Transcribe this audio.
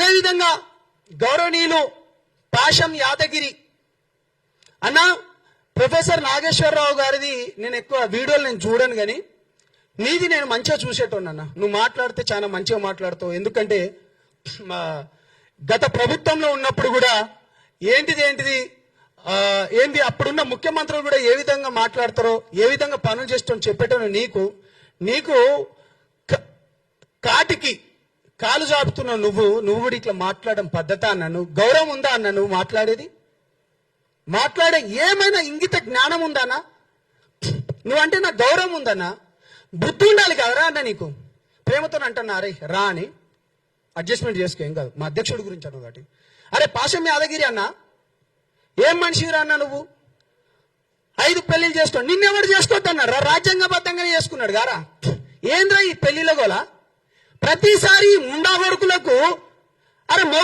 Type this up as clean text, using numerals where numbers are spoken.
అదేవిధంగా గౌరవనీయులు పాషం యాదగిరి అన్న, ప్రొఫెసర్ నాగేశ్వరరావు గారిది నేను ఎక్కువ వీడియోలు నేను చూడను, కానీ నీది నేను మంచిగా చూసేటోనన్నా. నువ్వు మాట్లాడితే చాలా మంచిగా మాట్లాడుతావు. ఎందుకంటే గత ప్రభుత్వంలో ఉన్నప్పుడు కూడా ఏంది అప్పుడున్న ముఖ్యమంత్రులు కూడా ఏ విధంగా మాట్లాడతారో, ఏ విధంగా పనులు చేస్తారో చెప్పేటోను. నీకు కాటికి కాలు చాపుతున్నావు. నువ్వు కూడా ఇట్లా మాట్లాడడం పద్ధత అన్న? నువ్వు గౌరవం ఉందా అన్న? నువ్వు మాట్లాడే ఏమైనా ఇంగిత జ్ఞానం ఉందన్నా? నువ్వంటే నాకు గౌరవం ఉందన్నా, బుద్ధి ఉండాలి కదరా అన్న. నీకు ప్రేమతో అంటున్నా, అరే రా అని అడ్జస్ట్మెంట్ చేసుకో, ఏం కాదు. మా అధ్యక్షుడి గురించి అన్న కాబట్టి. అరే పాషం యాదగిరి అన్న, ఏం మనిషిరా అన్న నువ్వు? 5 పెళ్లిళ్ళు చేసుకో. నిన్నెవరు చేసుకోవద్దన్నారా? రాజ్యాంగబద్ధంగానే చేసుకున్నాడు గారా. ఏంద్రా ఈ పెళ్లిలో గోలా? ప్రతిసారి ముండా కొడుకులకు అరే